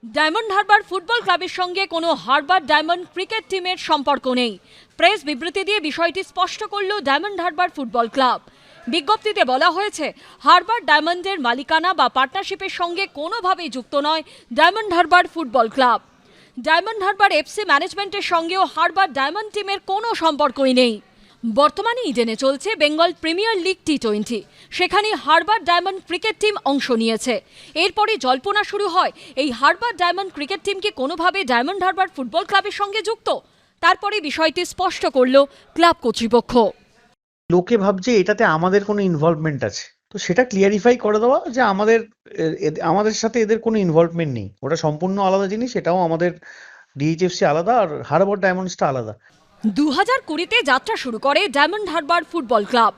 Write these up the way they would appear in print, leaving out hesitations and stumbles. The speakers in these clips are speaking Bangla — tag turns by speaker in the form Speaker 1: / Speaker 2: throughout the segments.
Speaker 1: ডায়মন্ড হারবার ফুটবল ক্লাবের সঙ্গে কোনো হারবার ডায়মন্ড ক্রিকেট টিমের সম্পর্ক নেই। প্রেস বিবৃতি দিয়ে বিষয়টি স্পষ্ট করল ডায়মন্ড হারবার ফুটবল ক্লাব। বিজ্ঞপ্তিতে বলা হয়েছে, হারবার ডায়মন্ডের মালিকানা বা পার্টনারশিপের সঙ্গে কোনোভাবেই যুক্ত নয় diamond Harbour football club. Diamond Harbour FC ম্যানেজমেন্টের সঙ্গেও হারবার ডায়মন্ড টিমের কোনো সম্পর্কই নেই। বর্তমানে ইডেনে চলছে বেঙ্গল প্রিমিয়ার লিগ টি20। সেখানে হারবার ডায়মন্ড ক্রিকেট টিম অংশ নিয়েছে। এরপরে জল্পনা শুরু হয়, এই হারবার ডায়মন্ড ক্রিকেট টিম কি কোনোভাবে ডায়মন্ড হারবার ফুটবল ক্লাবের সঙ্গে যুক্ত? তারপরে বিষয়টি স্পষ্ট করল ক্লাব কর্তৃপক্ষ।
Speaker 2: লোকে ভাবছে এটাতে আমাদের কোনো ইনভলভমেন্ট আছে, তো সেটা ক্লিয়ারিফাই করে দেওয়া যে আমাদের সাথে এদের কোনো ইনভলভমেন্ট নেই। ওটা সম্পূর্ণ আলাদা জিনিস, এটাও আমাদের ডিএইচএফসি আলাদা আর হারবার ডায়মন্ডসটা আলাদা।
Speaker 1: 2020-তে যাত্রা শুরু করে ডায়মন্ড হারবার ফুটবল ক্লাব।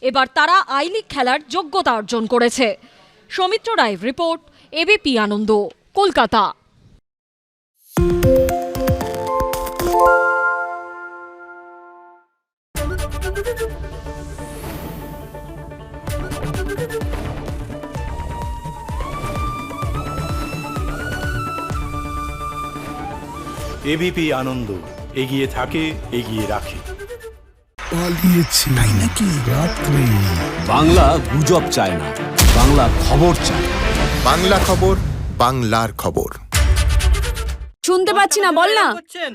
Speaker 1: এবার তারা আই লিগ খেলার যোগ্যতা অর্জন করেছে। সৌমিত্র রায়ের রিপোর্ট, এবিপি আনন্দ, কলকাতা।
Speaker 3: এবিপি আনন্দ, এগিয়ে থাকে, এগিয়ে রাখে।
Speaker 4: পালিয়েছে তাই নাকি রাত্রে?
Speaker 5: বাংলা গুজব চায় না, বাংলা খবর চায়।
Speaker 6: বাংলা খবর, বাংলার খবর।
Speaker 7: শুনতে পাচ্ছি না, বল না।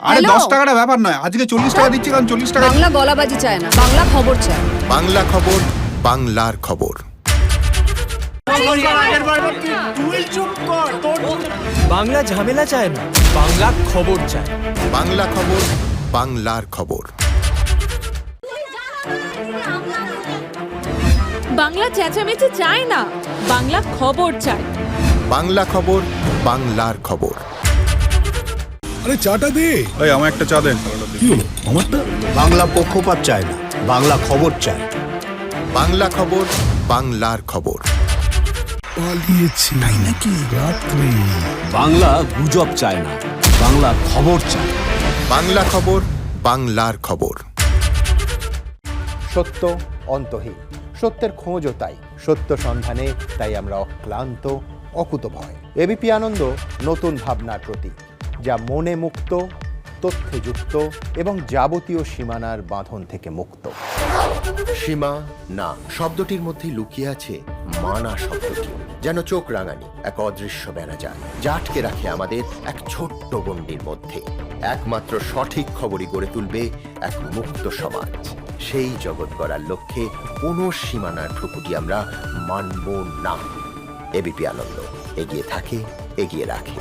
Speaker 4: আরে 10 টাকাটা ব্যাপার নয়, আজকে 40 টাকা দিচ্ছি, কারণ 40 টাকা।
Speaker 7: বাংলা গলাবাজি চায় না, বাংলা খবর চায়।
Speaker 6: বাংলা খবর, বাংলার খবর।
Speaker 8: বাংলা ঝামেলা চায় না, বাংলা খবর চায়।
Speaker 6: বাংলা খবর, বাংলার খবর।
Speaker 7: বাংলা চেঁচামেচি চায় না, বাংলা খবর চায়।
Speaker 6: বাংলা খবর, বাংলার খবর।
Speaker 4: আরে চাটা দে। এই আমার একটা চা দেন। কি হলো আমারটা?
Speaker 5: বাংলা পক্ষপাত চায় না, বাংলা খবর চায়।
Speaker 6: বাংলা খবর, বাংলার খবর।
Speaker 4: পালিয়েছে তাই নাকি রাত্রে?
Speaker 5: বাংলা গুজব চায় না, বাংলা খবর চায়।
Speaker 6: বাংলা খবর, বাংলার খবর।
Speaker 9: সত্য অন্তহীন, সত্যের খোঁজও তাই, সত্য সন্ধানে তাই আমরা অক্লান্ত, অকুতভয়। এবিপি আনন্দ নতুন ভাবনার প্রতীক, যা মনে মুক্ত, তথ্যে যুক্ত এবং যাবতীয় সীমানার বাঁধন থেকে মুক্ত। সীমা না শব্দটির মধ্যে লুকিয়ে আছে মানা শব্দটি, যেন চোখ রাঙানি এক অদৃশ্য বেড়াজাল, যা আটকে রাখে আমাদের এক ছোট্ট গণ্ডির মধ্যে। একমাত্র সঠিক খবরই গড়ে তুলবে এক মুক্ত সমাজ। সেই জগৎ গড়ার লক্ষ্যে কোনো সীমানার ঠুকুটি আমরা মানব না। এবিপি আনন্দ, এগিয়ে থাকে, এগিয়ে রাখে।